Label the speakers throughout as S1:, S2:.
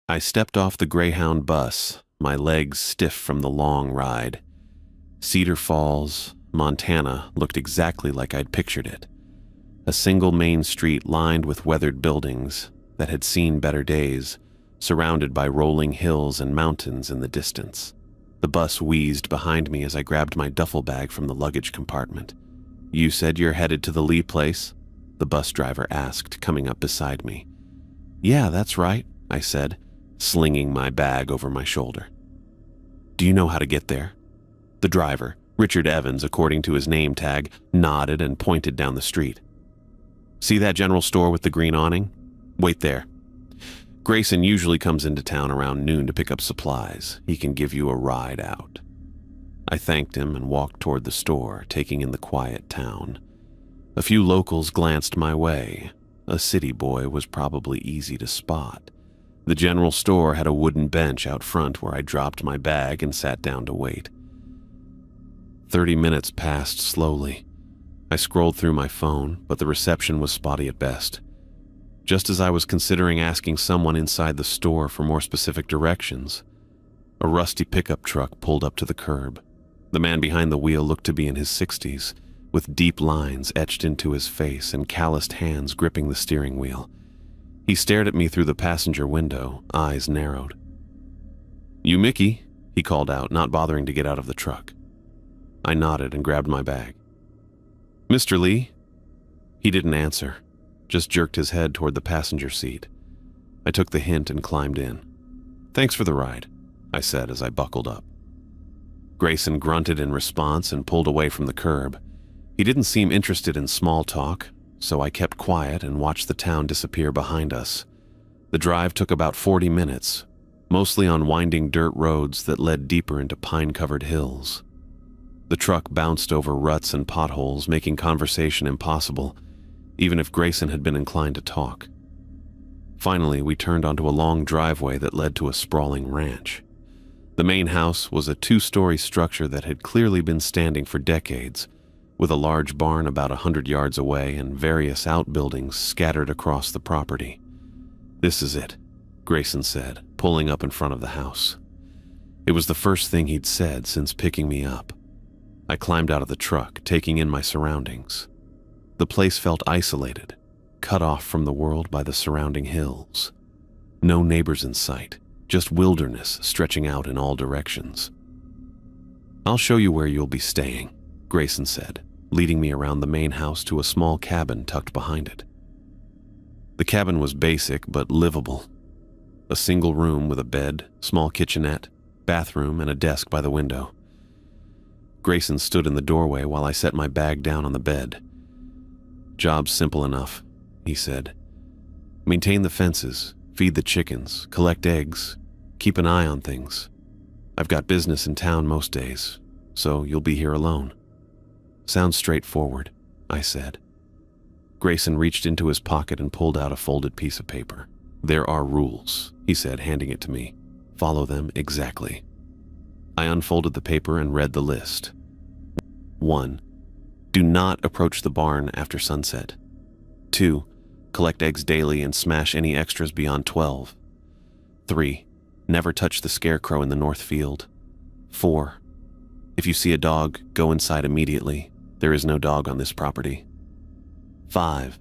S1: I stepped off the Greyhound bus, my legs stiff from the long ride. Cedar Falls, Montana looked exactly like I'd pictured it. A single main street lined with weathered buildings that had seen better days, surrounded by rolling hills and mountains in the distance. The bus wheezed behind me as I grabbed my duffel bag from the luggage compartment. "You said you're headed to the Lee place?" the bus driver asked, coming up beside me. "Yeah, that's right," I said, slinging my bag over my shoulder. "Do you know how to get there?" The driver, Richard Evans according to his name tag, nodded and pointed down the street. "See that general store with the green awning? Wait there. Grayson usually comes into town around noon to pick up supplies. He can give you a ride out." I thanked him and walked toward the store, taking in the quiet town. A few locals glanced my way. A city boy was probably easy to spot. The general store had a wooden bench out front where I dropped my bag and sat down to wait. 30 minutes passed slowly. I scrolled through my phone, but the reception was spotty at best. Just as I was considering asking someone inside the store for more specific directions, a rusty pickup truck pulled up to the curb. The man behind the wheel looked to be in his 60s, with deep lines etched into his face and calloused hands gripping the steering wheel. He stared at me through the passenger window, eyes narrowed. "You Mickey?" he called out, not bothering to get out of the truck. I nodded and grabbed my bag. "Mr. Lee?" He didn't answer, just jerked his head toward the passenger seat. I took the hint and climbed in. "Thanks for the ride," I said as I buckled up. Grayson grunted in response and pulled away from the curb. He didn't seem interested in small talk, so I kept quiet and watched the town disappear behind us. The drive took about 40 minutes, mostly on winding dirt roads that led deeper into pine-covered hills. The truck bounced over ruts and potholes, making conversation impossible, even if Grayson had been inclined to talk. Finally, we turned onto a long driveway that led to a sprawling ranch. The main house was a 2-story structure that had clearly been standing for decades, with a large barn about 100 yards away and various outbuildings scattered across the property. "This is it," Grayson said, pulling up in front of the house. It was the first thing he'd said since picking me up. I climbed out of the truck, taking in my surroundings. The place felt isolated, cut off from the world by the surrounding hills. No neighbors in sight, just wilderness stretching out in all directions. "I'll show you where you'll be staying," Grayson said, leading me around the main house to a small cabin tucked behind it. The cabin was basic but livable. A single room with a bed, small kitchenette, bathroom, and a desk by the window. Grayson stood in the doorway while I set my bag down on the bed. "Job's simple enough," he said. "Maintain the fences, feed the chickens, collect eggs, keep an eye on things. I've got business in town most days, so you'll be here alone." "Sounds straightforward," I said. Grayson reached into his pocket and pulled out a folded piece of paper. "There are rules," he said, handing it to me. "Follow them exactly." I unfolded the paper and read the list. 1. Do not approach the barn after sunset. 2. Collect eggs daily and smash any extras beyond 12. 3. Never touch the scarecrow in the north field. 4. If you see a dog, go inside immediately. There is no dog on this property. 5.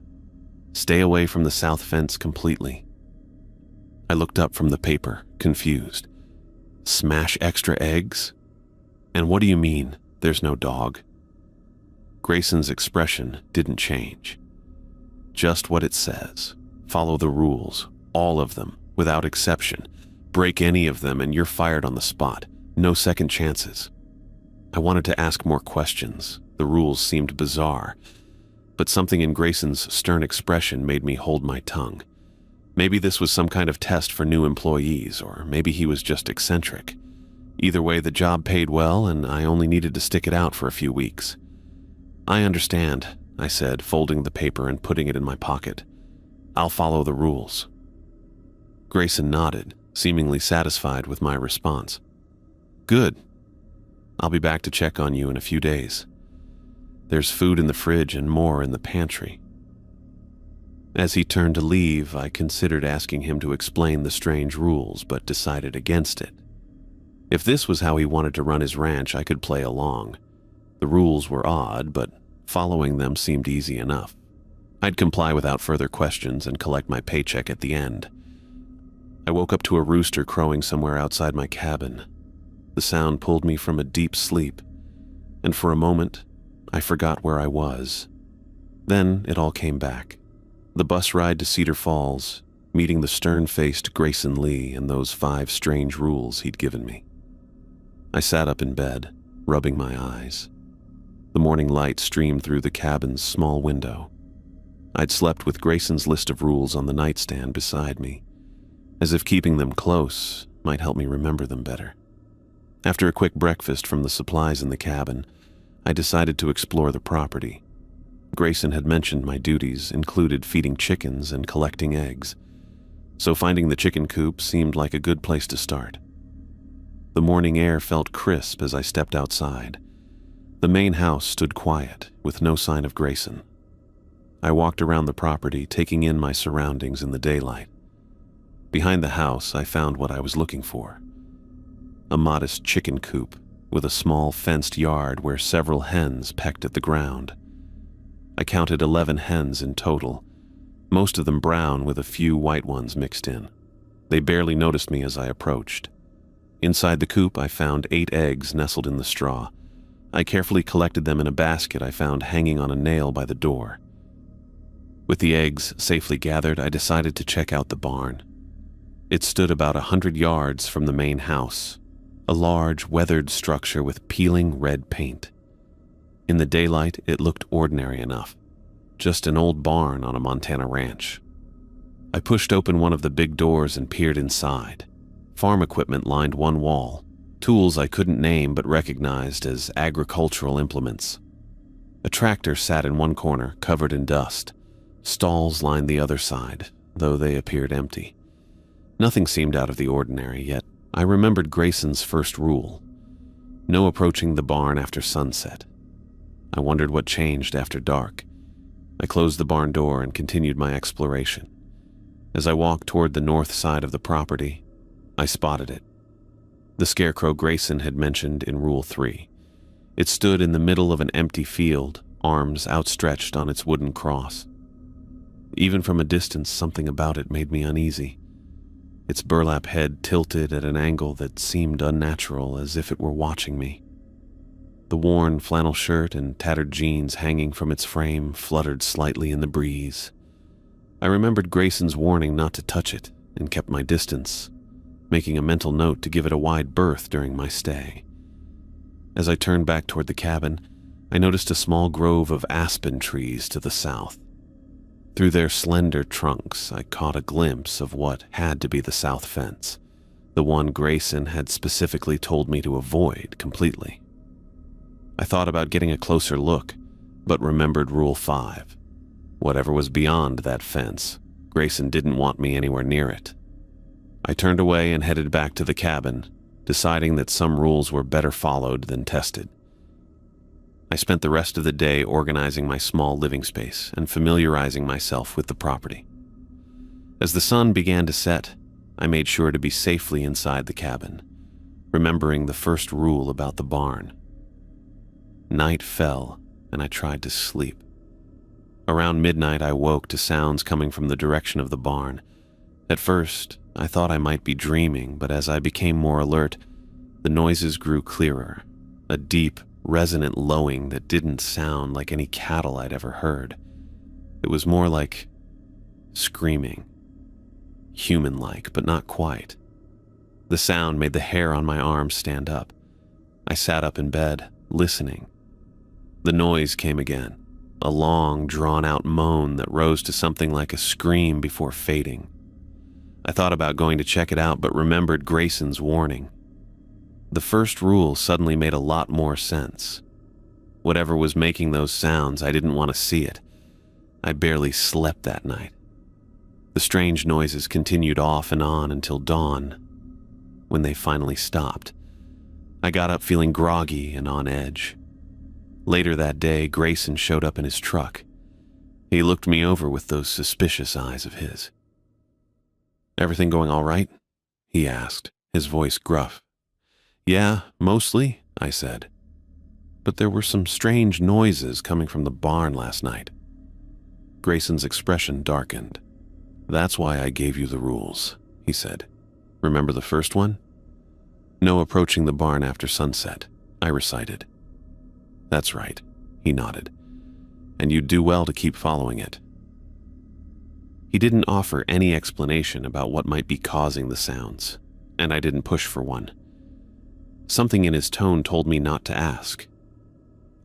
S1: Stay away from the south fence completely. I looked up from the paper, confused. Smash extra eggs? And what do you mean, there's no dog? Grayson's expression didn't change. Just what it says. Follow the rules, all of them, without exception. Break any of them and you're fired on the spot. No second chances. I wanted to ask more questions. The rules seemed bizarre, but something in Grayson's stern expression made me hold my tongue. Maybe this was some kind of test for new employees, or maybe he was just eccentric. Either way, the job paid well, and I only needed to stick it out for a few weeks. "I understand," I said, folding the paper and putting it in my pocket. "I'll follow the rules." Grayson nodded, seemingly satisfied with my response. "Good. I'll be back to check on you in a few days. There's food in the fridge and more in the pantry." As he turned to leave, I considered asking him to explain the strange rules, but decided against it. If this was how he wanted to run his ranch, I could play along. The rules were odd, but following them seemed easy enough. I'd comply without further questions and collect my paycheck at the end. I woke up to a rooster crowing somewhere outside my cabin. The sound pulled me from a deep sleep, and for a moment, I forgot where I was. Then it all came back. The bus ride to Cedar Falls, meeting the stern-faced Grayson Lee and those 5 strange rules he'd given me. I sat up in bed, rubbing my eyes. The morning light streamed through the cabin's small window. I'd slept with Grayson's list of rules on the nightstand beside me, as if keeping them close might help me remember them better. After a quick breakfast from the supplies in the cabin, I decided to explore the property. Grayson had mentioned my duties included feeding chickens and collecting eggs, so finding the chicken coop seemed like a good place to start. The morning air felt crisp as I stepped outside. The main house stood quiet, with no sign of Grayson. I walked around the property, taking in my surroundings in the daylight. Behind the house, I found what I was looking for. A modest chicken coop with a small fenced yard where several hens pecked at the ground. I counted 11 hens in total, most of them brown with a few white ones mixed in. They barely noticed me as I approached. Inside the coop, I found 8 eggs nestled in the straw. I carefully collected them in a basket I found hanging on a nail by the door. With the eggs safely gathered, I decided to check out the barn. It stood about 100 yards from the main house, a large, weathered structure with peeling red paint. In the daylight, it looked ordinary enough, just an old barn on a Montana ranch. I pushed open one of the big doors and peered inside. Farm equipment lined one wall, tools I couldn't name but recognized as agricultural implements. A tractor sat in one corner, covered in dust. Stalls lined the other side, though they appeared empty. Nothing seemed out of the ordinary, yet I remembered Grayson's first rule: no approaching the barn after sunset. I wondered what changed after dark. I closed the barn door and continued my exploration. As I walked toward the north side of the property, I spotted it. The scarecrow Grayson had mentioned in Rule 3. It stood in the middle of an empty field, arms outstretched on its wooden cross. Even from a distance, something about it made me uneasy. Its burlap head tilted at an angle that seemed unnatural, as if it were watching me. The worn flannel shirt and tattered jeans hanging from its frame fluttered slightly in the breeze. I remembered Grayson's warning not to touch it and kept my distance, making a mental note to give it a wide berth during my stay. As I turned back toward the cabin, I noticed a small grove of aspen trees to the south. Through their slender trunks, I caught a glimpse of what had to be the south fence, the one Grayson had specifically told me to avoid completely. I thought about getting a closer look, but remembered Rule 5. Whatever was beyond that fence, Grayson didn't want me anywhere near it. I turned away and headed back to the cabin, deciding that some rules were better followed than tested. I spent the rest of the day organizing my small living space and familiarizing myself with the property. As the sun began to set, I made sure to be safely inside the cabin, remembering the first rule about the barn. Night fell, and I tried to sleep. Around midnight, I woke to sounds coming from the direction of the barn. At first, I thought I might be dreaming, but as I became more alert, the noises grew clearer, a deep, resonant lowing that didn't sound like any cattle I'd ever heard. It was more like screaming, human-like, but not quite. The sound made the hair on my arms stand up. I sat up in bed, listening. The noise came again, a long, drawn-out moan that rose to something like a scream before fading. I thought about going to check it out, but remembered Grayson's warning. The first rule suddenly made a lot more sense. Whatever was making those sounds, I didn't want to see it. I barely slept that night. The strange noises continued off and on until dawn, when they finally stopped. I got up feeling groggy and on edge. Later that day, Grayson showed up in his truck. He looked me over with those suspicious eyes of his. "Everything going all right?" he asked, his voice gruff. "Yeah, mostly," I said. "But there were some strange noises coming from the barn last night." Grayson's expression darkened. "That's why I gave you the rules," he said. "Remember the first one? No approaching the barn after sunset," I recited. "That's right," he nodded. "And you'd do well to keep following it." He didn't offer any explanation about what might be causing the sounds, and I didn't push for one. Something in his tone told me not to ask.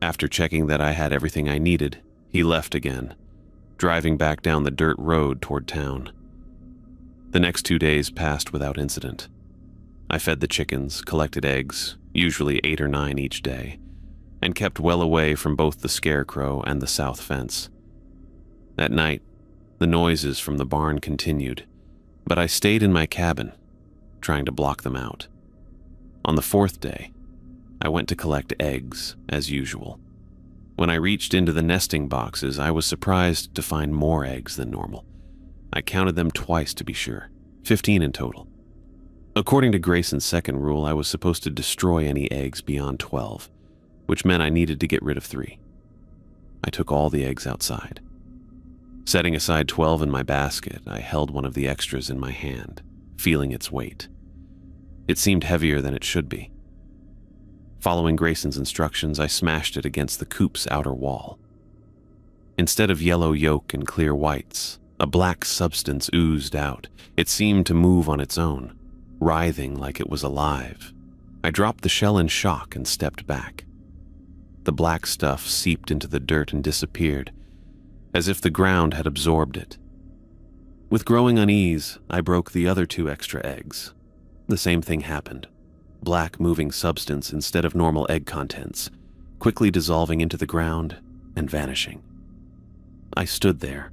S1: After checking that I had everything I needed, he left again, driving back down the dirt road toward town. The next 2 days passed without incident. I fed the chickens, collected eggs, usually 8 or 9 each day, and kept well away from both the scarecrow and the south fence. At night, the noises from the barn continued, but I stayed in my cabin, trying to block them out. On the 4th day, I went to collect eggs, as usual. When I reached into the nesting boxes, I was surprised to find more eggs than normal. I counted them twice to be sure, 15 in total. According to Grayson's second rule, I was supposed to destroy any eggs beyond 12, which meant I needed to get rid of 3. I took all the eggs outside. Setting aside 12 in my basket, I held one of the extras in my hand, feeling its weight. It seemed heavier than it should be. Following Grayson's instructions, I smashed it against the coop's outer wall. Instead of yellow yolk and clear whites, a black substance oozed out. It seemed to move on its own, writhing like it was alive. I dropped the shell in shock and stepped back. The black stuff seeped into the dirt and disappeared, as if the ground had absorbed it. With growing unease, I broke the other 2 extra eggs. The same thing happened. Black moving substance instead of normal egg contents, quickly dissolving into the ground and vanishing. I stood there,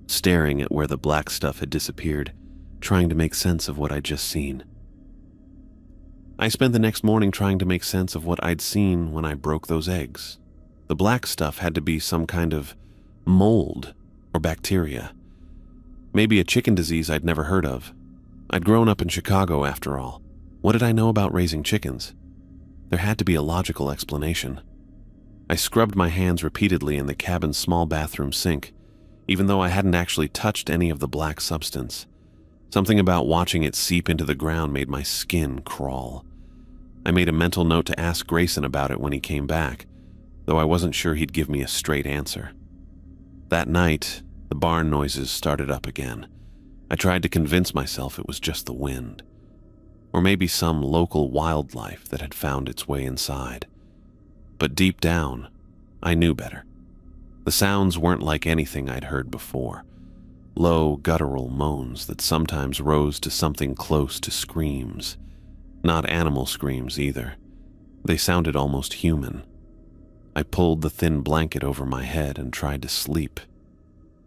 S1: staring at where the black stuff had disappeared, trying to make sense of what I'd just seen. I spent the next morning trying to make sense of what I'd seen when I broke those eggs. The black stuff had to be some kind of mold or bacteria. Maybe a chicken disease I'd never heard of. I'd grown up in Chicago after all. What did I know about raising chickens? There had to be a logical explanation. I scrubbed my hands repeatedly in the cabin's small bathroom sink, even though I hadn't actually touched any of the black substance. Something about watching it seep into the ground made my skin crawl. I made a mental note to ask Grayson about it when he came back, though I wasn't sure he'd give me a straight answer. That night, the barn noises started up again. I tried to convince myself it was just the wind, or maybe some local wildlife that had found its way inside. But deep down, I knew better. The sounds weren't like anything I'd heard before. Low, guttural moans that sometimes rose to something close to screams. Not animal screams either. They sounded almost human. I pulled the thin blanket over my head and tried to sleep.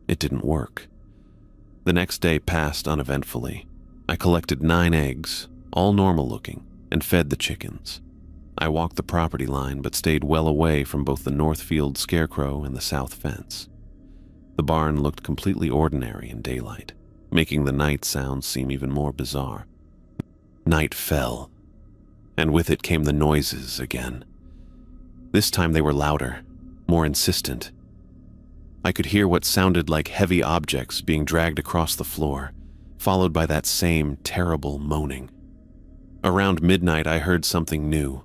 S1: It didn't work. The next day passed uneventfully. I collected 9 eggs, all normal looking, and fed the chickens. I walked the property line but stayed well away from both the Northfield scarecrow and the south fence. The barn looked completely ordinary in daylight, making the night sounds seem even more bizarre. Night fell, and with it came the noises again. This time they were louder, more insistent. I could hear what sounded like heavy objects being dragged across the floor, followed by that same terrible moaning. Around midnight, I heard something new.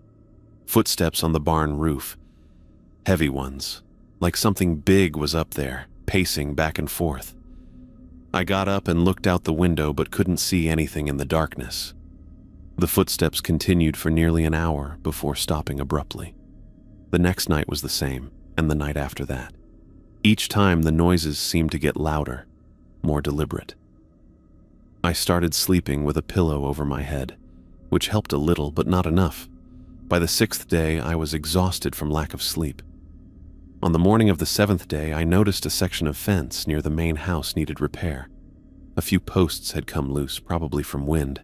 S1: Footsteps on the barn roof. Heavy ones, like something big was up there, pacing back and forth. I got up and looked out the window but couldn't see anything in the darkness. The footsteps continued for nearly an hour before stopping abruptly. The next night was the same, and the night after that. Each time the noises seemed to get louder, more deliberate. I started sleeping with a pillow over my head, which helped a little but not enough. By the 6th day, I was exhausted from lack of sleep. On the morning of the 7th day, I noticed a section of fence near the main house needed repair. A few posts had come loose, probably from wind.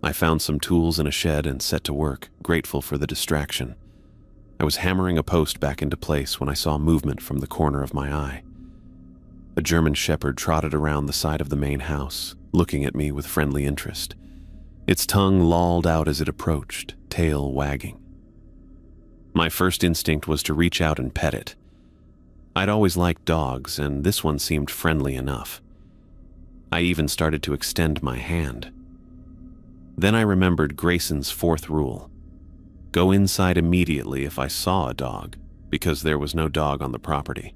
S1: I found some tools in a shed and set to work, grateful for the distraction. I was hammering a post back into place when I saw movement from the corner of my eye. A German shepherd trotted around the side of the main house, looking at me with friendly interest. Its tongue lolled out as it approached, tail wagging. My first instinct was to reach out and pet it. I'd always liked dogs, and this one seemed friendly enough. I even started to extend my hand. Then I remembered Grayson's fourth rule: go inside immediately if I saw a dog, because there was no dog on the property.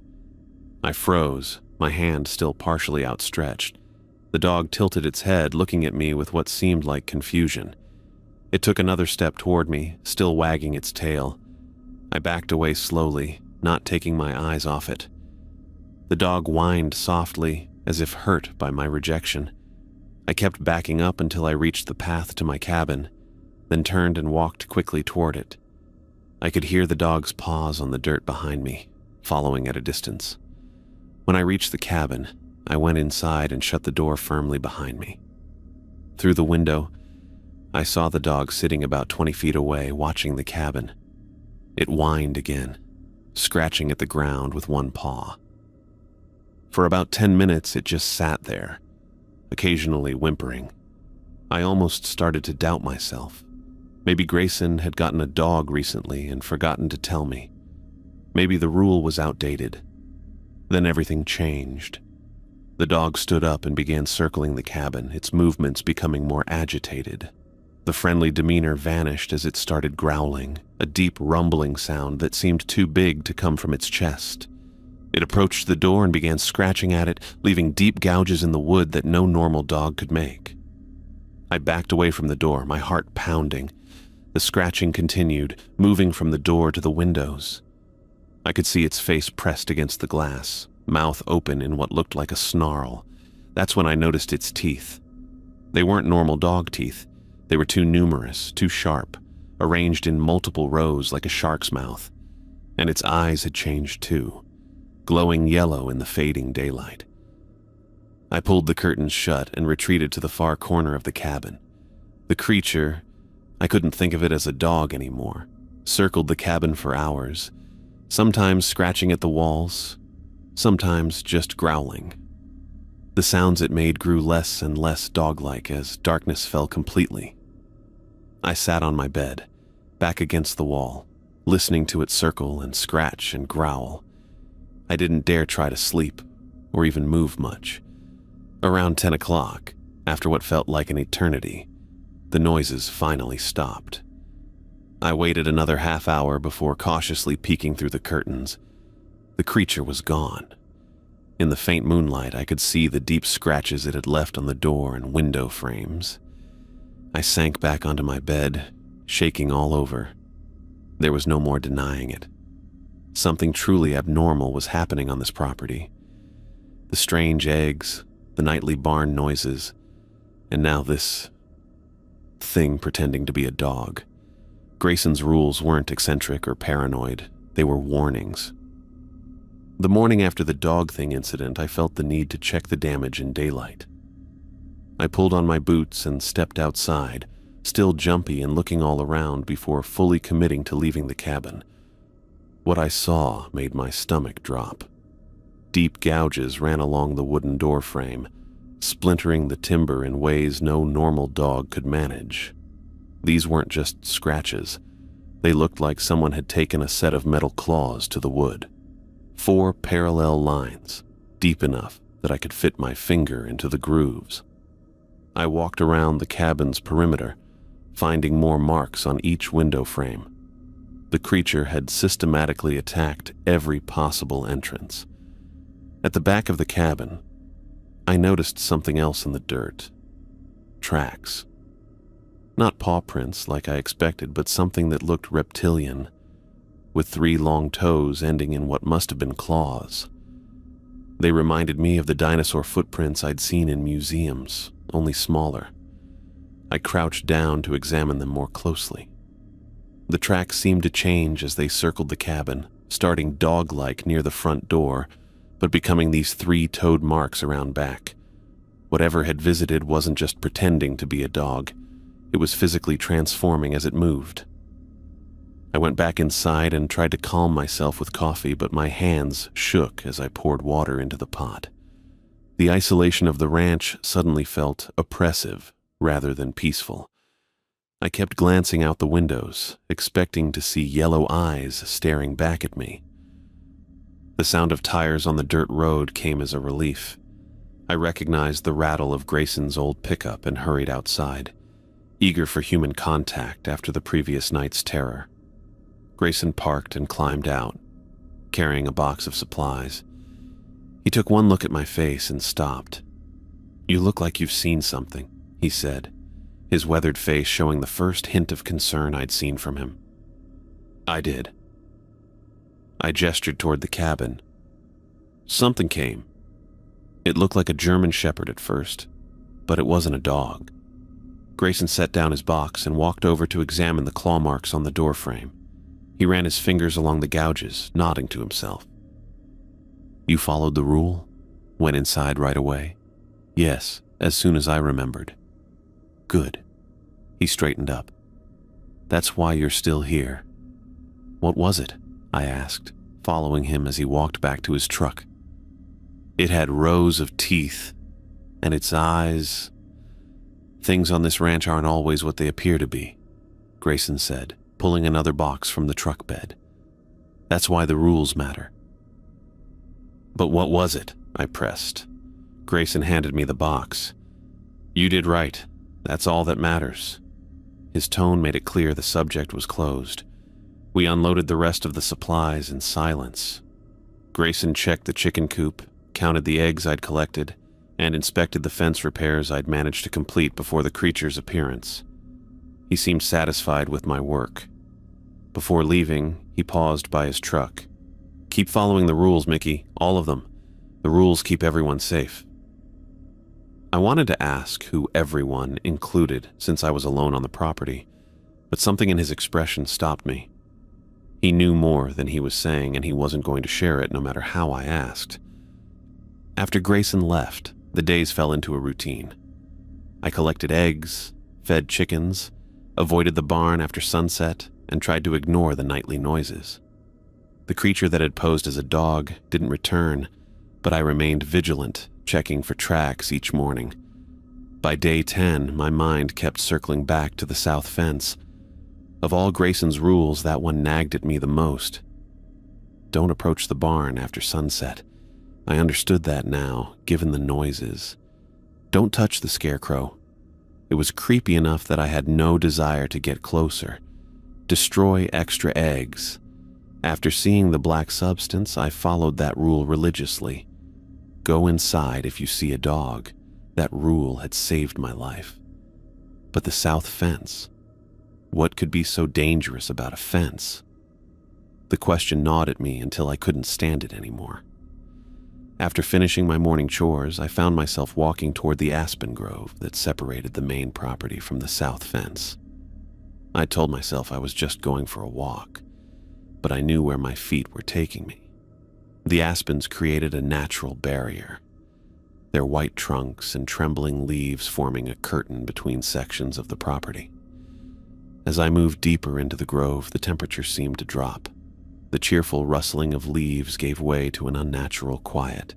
S1: I froze, my hand still partially outstretched. The dog tilted its head, looking at me with what seemed like confusion. It took another step toward me, still wagging its tail. I backed away slowly, not taking my eyes off it. The dog whined softly, as if hurt by my rejection. I kept backing up until I reached the path to my cabin, then turned and walked quickly toward it. I could hear the dog's paws on the dirt behind me, following at a distance. When I reached the cabin, I went inside and shut the door firmly behind me. Through the window, I saw the dog sitting about 20 feet away, watching the cabin. It whined again, scratching at the ground with one paw. For about 10 minutes, it just sat there, occasionally whimpering. I almost started to doubt myself. Maybe Grayson had gotten a dog recently and forgotten to tell me. Maybe the rule was outdated. Then everything changed. The dog stood up and began circling the cabin, its movements becoming more agitated. The friendly demeanor vanished as it started growling, a deep rumbling sound that seemed too big to come from its chest. It approached the door and began scratching at it, leaving deep gouges in the wood that no normal dog could make. I backed away from the door, my heart pounding. The scratching continued, moving from the door to the windows. I could see its face pressed against the glass, mouth open in what looked like a snarl. That's when I noticed its teeth. They weren't normal dog teeth. They were too numerous, too sharp, arranged in multiple rows like a shark's mouth. And its eyes had changed too, glowing yellow in the fading daylight. I pulled the curtains shut and retreated to the far corner of the cabin. The creature, I couldn't think of it as a dog anymore, circled the cabin for hours, sometimes scratching at the walls, sometimes just growling. The sounds it made grew less and less dog-like as darkness fell completely. I sat on my bed, back against the wall, listening to it circle and scratch and growl. I didn't dare try to sleep, or even move much. Around 10 o'clock, after what felt like an eternity, the noises finally stopped. I waited another half hour before cautiously peeking through the curtains. The creature was gone. In the faint moonlight, I could see the deep scratches it had left on the door and window frames. I sank back onto my bed, shaking all over. There was no more denying it. Something truly abnormal was happening on this property. The strange eggs, the nightly barn noises, and now this thing pretending to be a dog. Grayson's rules weren't eccentric or paranoid. They were warnings. The morning after the dog thing incident, I felt the need to check the damage in daylight. I pulled on my boots and stepped outside, still jumpy and looking all around before fully committing to leaving the cabin. What I saw made my stomach drop. Deep gouges ran along the wooden door frame, splintering the timber in ways no normal dog could manage. These weren't just scratches. They looked like someone had taken a set of metal claws to the wood. 4 parallel lines, deep enough that I could fit my finger into the grooves. I walked around the cabin's perimeter, finding more marks on each window frame. The creature had systematically attacked every possible entrance. At the back of the cabin, I noticed something else in the dirt. Tracks. Not paw prints like I expected, but something that looked reptilian, with 3 long toes ending in what must have been claws. They reminded me of the dinosaur footprints I'd seen in museums, only smaller. I crouched down to examine them more closely. The tracks seemed to change as they circled the cabin, starting dog-like near the front door, but becoming these 3-toed marks around back. Whatever had visited wasn't just pretending to be a dog. It was physically transforming as it moved. I went back inside and tried to calm myself with coffee, but my hands shook as I poured water into the pot. The isolation of the ranch suddenly felt oppressive rather than peaceful. I kept glancing out the windows, expecting to see yellow eyes staring back at me. The sound of tires on the dirt road came as a relief. I recognized the rattle of Grayson's old pickup and hurried outside, eager for human contact after the previous night's terror. Grayson parked and climbed out, carrying a box of supplies. He took one look at my face and stopped. "You look like you've seen something," he said, his weathered face showing the first hint of concern I'd seen from him. "I did." I gestured toward the cabin. Something came. It looked like a German shepherd at first, but it wasn't a dog. Grayson set down his box and walked over to examine the claw marks on the doorframe. He ran his fingers along the gouges, nodding to himself. "You followed the rule? Went inside right away?" "Yes, as soon as I remembered." "Good." He straightened up. "That's why you're still here." "What was it?" I asked, following him as he walked back to his truck. "It had rows of teeth, and its eyes. Things on this ranch aren't always what they appear to be," Grayson said, pulling another box from the truck bed. "That's why the rules matter." "But what was it?" I pressed. Grayson handed me the box. "You did right. That's all that matters." His tone made it clear the subject was closed. We unloaded the rest of the supplies in silence. Grayson checked the chicken coop, counted the eggs I'd collected, and inspected the fence repairs I'd managed to complete before the creature's appearance. He seemed satisfied with my work. Before leaving, he paused by his truck. "Keep following the rules, Mickey, all of them. The rules keep everyone safe." I wanted to ask who everyone included since I was alone on the property, but something in his expression stopped me. He knew more than he was saying, and he wasn't going to share it no matter how I asked. After Grayson left, the days fell into a routine. I collected eggs, fed chickens, avoided the barn after sunset, and tried to ignore the nightly noises. The creature that had posed as a dog didn't return, but I remained vigilant, checking for tracks each morning. By day 10, my mind kept circling back to the south fence. Of all Grayson's rules, that one nagged at me the most. Don't approach the barn after sunset. I understood that now, given the noises. Don't touch the scarecrow. It was creepy enough that I had no desire to get closer. Destroy extra eggs. After seeing the black substance, I followed that rule religiously. Go inside if you see a dog. That rule had saved my life. But the south fence. What could be so dangerous about a fence? The question gnawed at me until I couldn't stand it anymore. After finishing my morning chores, I found myself walking toward the aspen grove that separated the main property from the south fence. I told myself I was just going for a walk, but I knew where my feet were taking me. The aspens created a natural barrier, their white trunks and trembling leaves forming a curtain between sections of the property. As I moved deeper into the grove, the temperature seemed to drop. The cheerful rustling of leaves gave way to an unnatural quiet.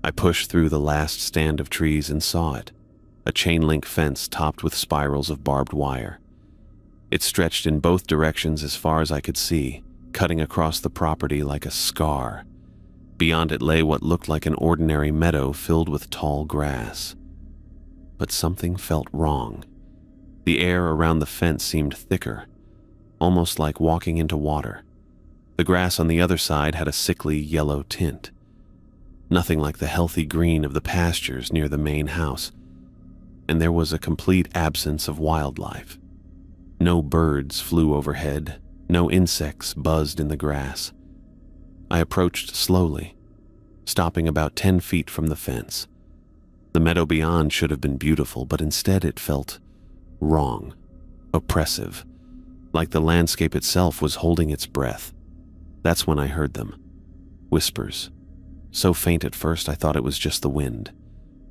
S1: I pushed through the last stand of trees and saw it, a chain-link fence topped with spirals of barbed wire. It stretched in both directions as far as I could see, cutting across the property like a scar. Beyond it lay what looked like an ordinary meadow filled with tall grass. But something felt wrong. The air around the fence seemed thicker, almost like walking into water. The grass on the other side had a sickly yellow tint. Nothing like the healthy green of the pastures near the main house. And there was a complete absence of wildlife. No birds flew overhead, no insects buzzed in the grass. I approached slowly, stopping about 10 feet from the fence. The meadow beyond should have been beautiful, but instead it felt wrong, oppressive, like the landscape itself was holding its breath. That's when I heard them. Whispers. So faint at first I thought it was just the wind,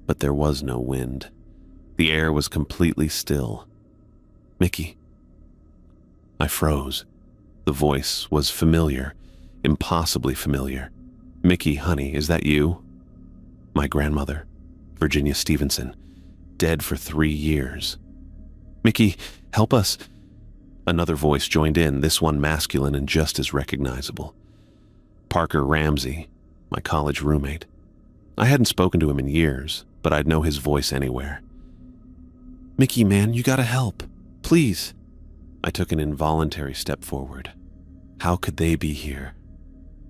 S1: but there was no wind. The air was completely still. "Mickey." I froze. The voice was familiar, impossibly familiar. "Mickey, honey, is that you?" My grandmother, Virginia Stevenson, dead for 3 years. "Mickey, help us." Another voice joined in, this one masculine and just as recognizable. Parker Ramsey, my college roommate. I hadn't spoken to him in years, but I'd know his voice anywhere. "Mickey, man, you gotta help. Please." I took an involuntary step forward. How could they be here?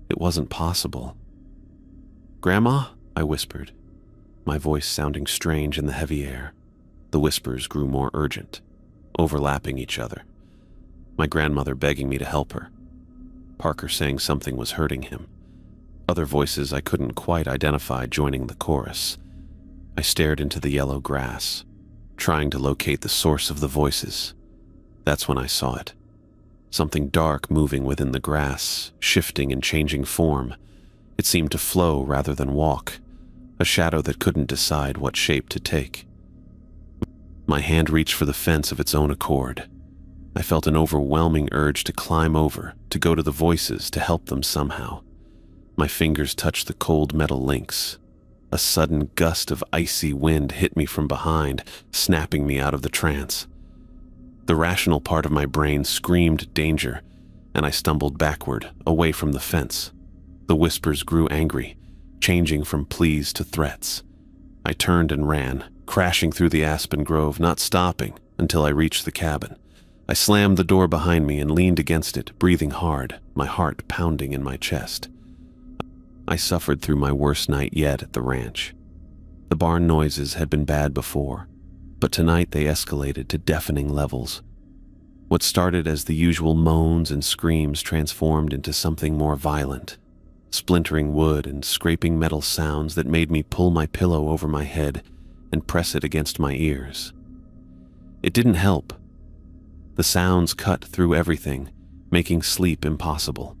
S1: It wasn't possible. "Grandma?" I whispered, my voice sounding strange in the heavy air. The whispers grew more urgent, overlapping each other. My grandmother begging me to help her. Parker saying something was hurting him. Other voices I couldn't quite identify joining the chorus. I stared into the yellow grass, trying to locate the source of the voices. That's when I saw it. Something dark moving within the grass, shifting and changing form. It seemed to flow rather than walk, a shadow that couldn't decide what shape to take. My hand reached for the fence of its own accord. I felt an overwhelming urge to climb over, to go to the voices, to help them somehow. My fingers touched the cold metal links. A sudden gust of icy wind hit me from behind, snapping me out of the trance. The rational part of my brain screamed danger, and I stumbled backward, away from the fence. The whispers grew angry, changing from pleas to threats. I turned and ran, crashing through the aspen grove, not stopping until I reached the cabin. I slammed the door behind me and leaned against it, breathing hard, my heart pounding in my chest. I suffered through my worst night yet at the ranch. The barn noises had been bad before, but tonight they escalated to deafening levels. What started as the usual moans and screams transformed into something more violent, splintering wood and scraping metal sounds that made me pull my pillow over my head and press it against my ears. It didn't help. The sounds cut through everything, making sleep impossible.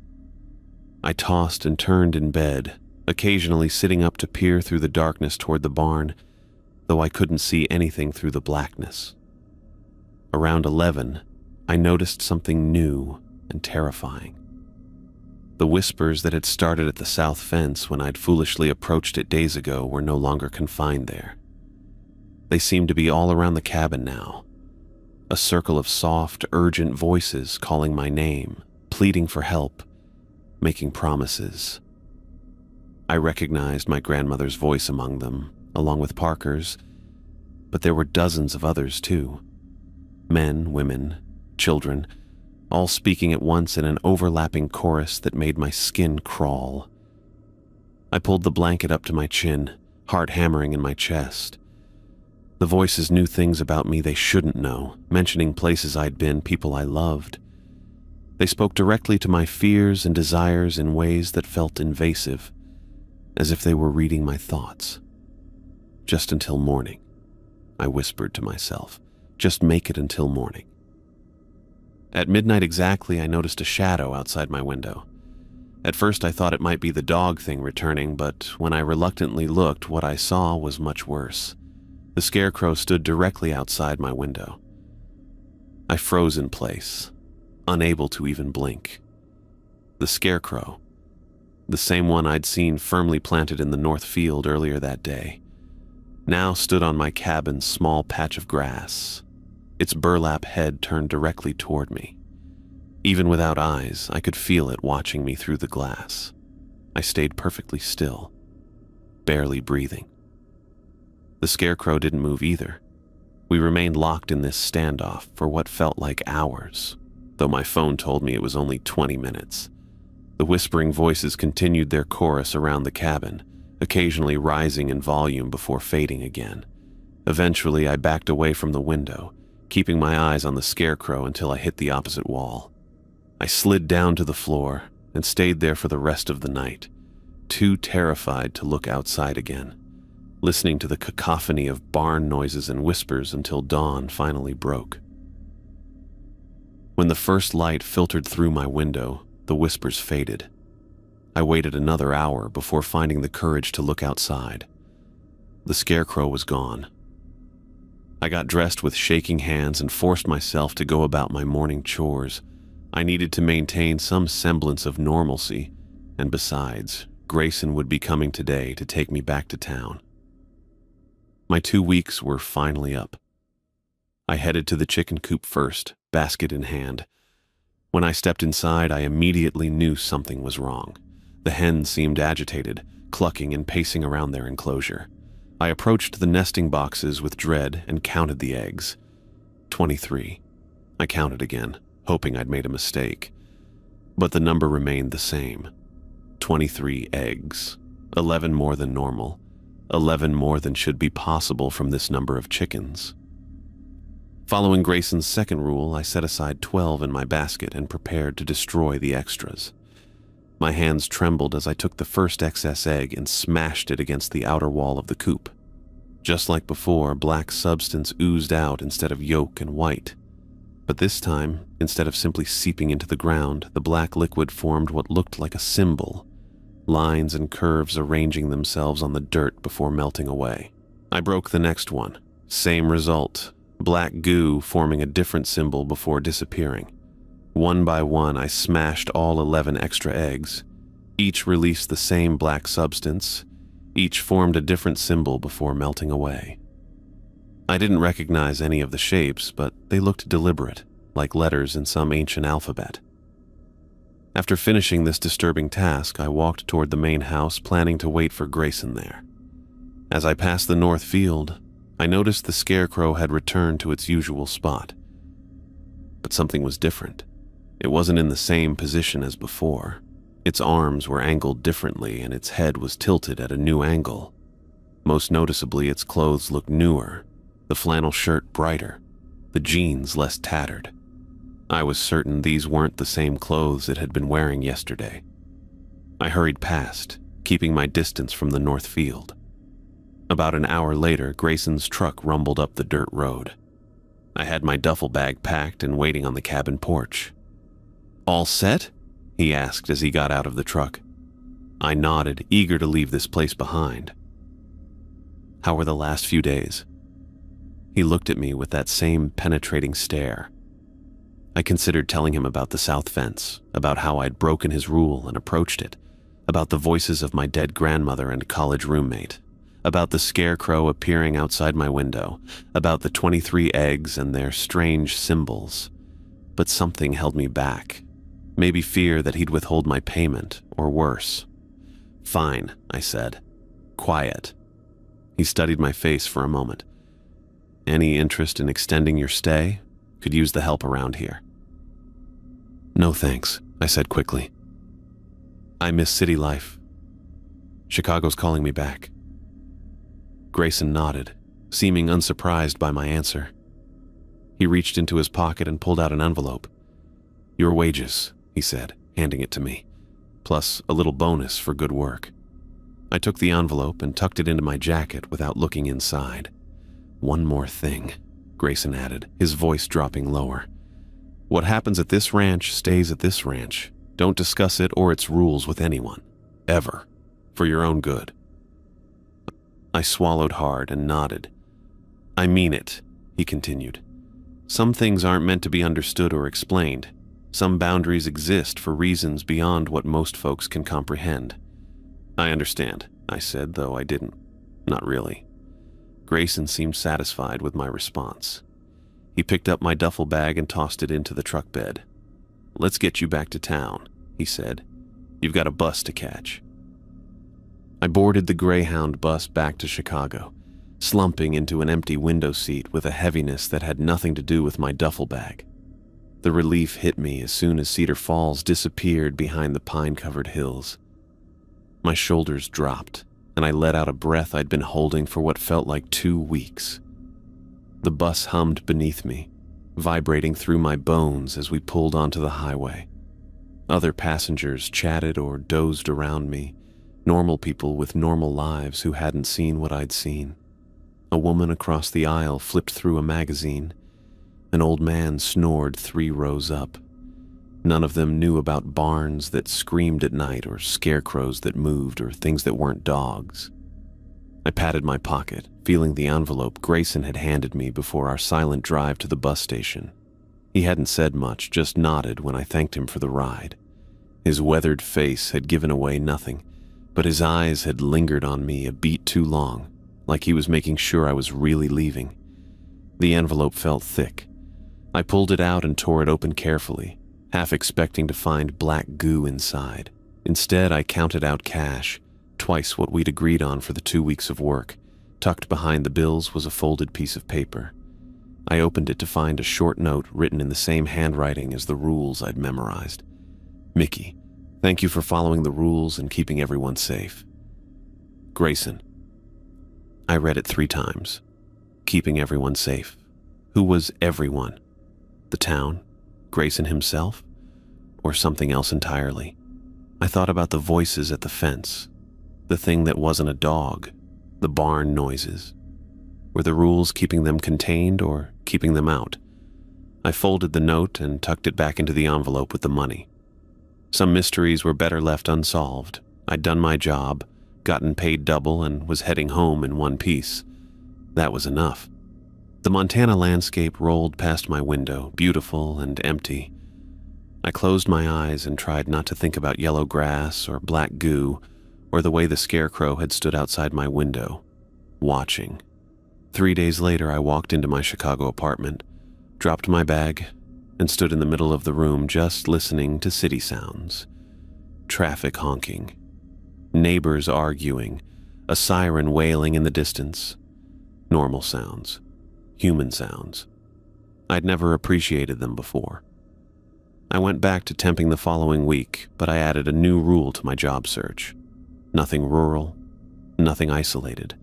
S1: I tossed and turned in bed, occasionally sitting up to peer through the darkness toward the barn, though I couldn't see anything through the blackness. Around 11, I noticed something new and terrifying. The whispers that had started at the south fence when I'd foolishly approached it days ago were no longer confined there. They seemed to be all around the cabin now. A circle of soft, urgent voices calling my name, pleading for help, making promises. I recognized my grandmother's voice among them, along with Parker's, but there were dozens of others too. Men, women, children, all speaking at once in an overlapping chorus that made my skin crawl. I pulled the blanket up to my chin, heart hammering in my chest. The voices knew things about me they shouldn't know, mentioning places I'd been, people I loved. They spoke directly to my fears and desires in ways that felt invasive, as if they were reading my thoughts. "Just until morning," I whispered to myself. "Just make it until morning." At midnight exactly, I noticed a shadow outside my window. At first I thought it might be the dog thing returning, but when I reluctantly looked, what I saw was much worse. The scarecrow stood directly outside my window. I froze in place, unable to even blink. The scarecrow, the same one I'd seen firmly planted in the north field earlier that day, now stood on my cabin's small patch of grass, its burlap head turned directly toward me. Even without eyes, I could feel it watching me through the glass. I stayed perfectly still, barely breathing. The scarecrow didn't move either. We remained locked in this standoff for what felt like hours, though my phone told me it was only 20 minutes. The whispering voices continued their chorus around the cabin, occasionally rising in volume before fading again. Eventually, I backed away from the window, keeping my eyes on the scarecrow until I hit the opposite wall. I slid down to the floor and stayed there for the rest of the night, too terrified to look outside again, listening to the cacophony of barn noises and whispers until dawn finally broke. When the first light filtered through my window, the whispers faded. I waited another hour before finding the courage to look outside. The scarecrow was gone. I got dressed with shaking hands and forced myself to go about my morning chores. I needed to maintain some semblance of normalcy, and besides, Grayson would be coming today to take me back to town. My 2 weeks were finally up. I headed to the chicken coop first, basket in hand. When I stepped inside, I immediately knew something was wrong. The hens seemed agitated, clucking and pacing around their enclosure. I approached the nesting boxes with dread and counted the eggs. 23. I counted again, hoping I'd made a mistake. But the number remained the same. 23 eggs. 11 more than normal. 11 more than should be possible from this number of chickens. Following Grayson's second rule, I set aside 12 in my basket and prepared to destroy the extras. My hands trembled as I took the first excess egg and smashed it against the outer wall of the coop. Just like before, black substance oozed out instead of yolk and white. But this time, instead of simply seeping into the ground, the black liquid formed what looked like a symbol, lines and curves arranging themselves on the dirt before melting away. I broke the next one. Same result, black goo forming a different symbol before disappearing. One by one, I smashed all 11 extra eggs. Each released the same black substance. Each formed a different symbol before melting away. I didn't recognize any of the shapes, but they looked deliberate, like letters in some ancient alphabet. After finishing this disturbing task, I walked toward the main house, planning to wait for Grayson there. As I passed the north field, I noticed the scarecrow had returned to its usual spot. But something was different. It wasn't in the same position as before. Its arms were angled differently, and its head was tilted at a new angle. Most noticeably, its clothes looked newer, the flannel shirt brighter, the jeans less tattered. I was certain these weren't the same clothes it had been wearing yesterday. I hurried past, keeping my distance from the north field. About an hour later, Grayson's truck rumbled up the dirt road. I had my duffel bag packed and waiting on the cabin porch. "All set?" he asked as he got out of the truck. I nodded, eager to leave this place behind. "How were the last few days?" He looked at me with that same penetrating stare. I considered telling him about the south fence, about how I'd broken his rule and approached it, about the voices of my dead grandmother and college roommate, about the scarecrow appearing outside my window, about the 23 eggs and their strange symbols. But something held me back. Maybe fear that he'd withhold my payment, or worse. "Fine," I said. "Quiet." He studied my face for a moment. "Any interest in extending your stay? Could use the help around here." "No thanks," I said quickly. "I miss city life. Chicago's calling me back." Grayson nodded, seeming unsurprised by my answer. He reached into his pocket and pulled out an envelope. "Your wages," he said, handing it to me, "plus a little bonus for good work." I took the envelope and tucked it into my jacket without looking inside. "One more thing," Grayson added, his voice dropping lower. "What happens at this ranch stays at this ranch. Don't discuss it or its rules with anyone. Ever. For your own good." I swallowed hard and nodded. "I mean it," he continued. "Some things aren't meant to be understood or explained. Some boundaries exist for reasons beyond what most folks can comprehend." "I understand," I said, though I didn't. Not really. Grayson seemed satisfied with my response. He picked up my duffel bag and tossed it into the truck bed. "Let's get you back to town," he said. "You've got a bus to catch." I boarded the Greyhound bus back to Chicago, slumping into an empty window seat with a heaviness that had nothing to do with my duffel bag. The relief hit me as soon as Cedar Falls disappeared behind the pine-covered hills. My shoulders dropped, and I let out a breath I'd been holding for what felt like 2 weeks. The bus hummed beneath me, vibrating through my bones as we pulled onto the highway. Other passengers chatted or dozed around me, normal people with normal lives who hadn't seen what I'd seen. A woman across the aisle flipped through a magazine. An old man snored 3 rows up. None of them knew about barns that screamed at night or scarecrows that moved or things that weren't dogs. I patted my pocket, feeling the envelope Grayson had handed me before our silent drive to the bus station. He hadn't said much, just nodded when I thanked him for the ride. His weathered face had given away nothing, but his eyes had lingered on me a beat too long, like he was making sure I was really leaving. The envelope felt thick. I pulled it out and tore it open carefully, half expecting to find black goo inside. Instead, I counted out cash, twice what we'd agreed on for the 2 weeks of work. Tucked behind the bills was a folded piece of paper. I opened it to find a short note written in the same handwriting as the rules I'd memorized. Mickey, thank you for following the rules and keeping everyone safe. Grayson. I read it 3 times. Keeping everyone safe. Who was everyone? The town? Grayson himself? Or something else entirely? I thought about the voices at the fence, the thing that wasn't a dog, the barn noises. Were the rules keeping them contained or keeping them out? I folded the note and tucked it back into the envelope with the money. Some mysteries were better left unsolved. I'd done my job, gotten paid double, and was heading home in one piece. That was enough. The Montana landscape rolled past my window, beautiful and empty. I closed my eyes and tried not to think about yellow grass or black goo or the way the scarecrow had stood outside my window, watching. 3 days later, I walked into my Chicago apartment, dropped my bag, and stood in the middle of the room just listening to city sounds. Traffic honking, neighbors arguing, a siren wailing in the distance. Normal sounds, human sounds. I'd never appreciated them before. I went back to temping the following week, but I added a new rule to my job search. Nothing rural, nothing isolated.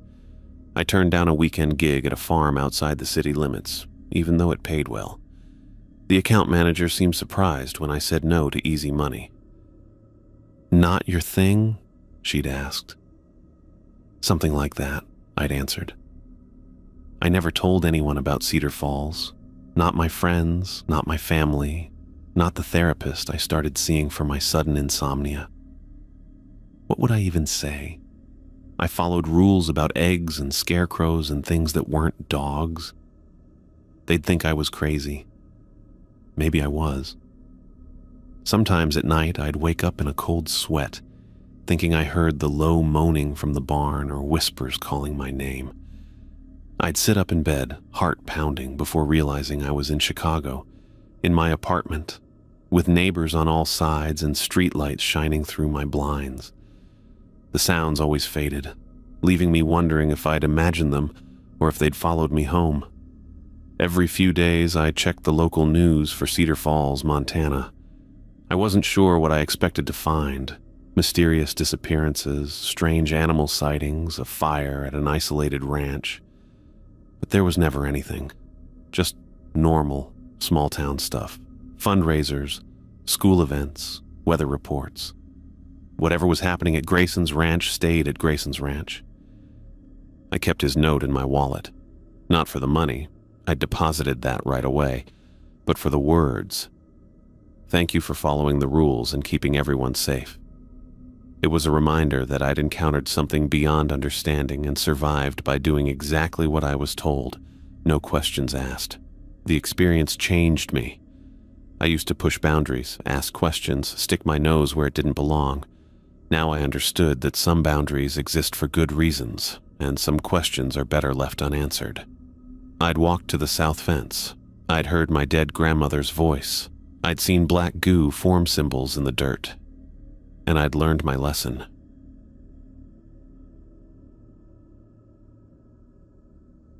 S1: I turned down a weekend gig at a farm outside the city limits, even though it paid well. The account manager seemed surprised when I said no to easy money. Not your thing? She'd asked. Something like that, I'd answered. I never told anyone about Cedar Falls. Not my friends, not my family, not the therapist I started seeing for my sudden insomnia. What would I even say? I followed rules about eggs and scarecrows and things that weren't dogs. They'd think I was crazy. Maybe I was. Sometimes at night I'd wake up in a cold sweat, thinking I heard the low moaning from the barn or whispers calling my name. I'd sit up in bed, heart pounding, before realizing I was in Chicago, in my apartment, with neighbors on all sides and streetlights shining through my blinds. The sounds always faded, leaving me wondering if I'd imagined them or if they'd followed me home. Every few days, I checked the local news for Cedar Falls, Montana. I wasn't sure what I expected to find. Mysterious disappearances, strange animal sightings, a fire at an isolated ranch. But there was never anything. Just normal, small-town stuff. Fundraisers, school events, weather reports. Whatever was happening at Grayson's ranch stayed at Grayson's ranch. I kept his note in my wallet. Not for the money. I'd deposited that right away. But for the words. Thank you for following the rules and keeping everyone safe. It was a reminder that I'd encountered something beyond understanding and survived by doing exactly what I was told, no questions asked. The experience changed me. I used to push boundaries, ask questions, stick my nose where it didn't belong. Now I understood that some boundaries exist for good reasons, and some questions are better left unanswered. I'd walked to the south fence. I'd heard my dead grandmother's voice. I'd seen black goo form symbols in the dirt. And I'd learned my lesson.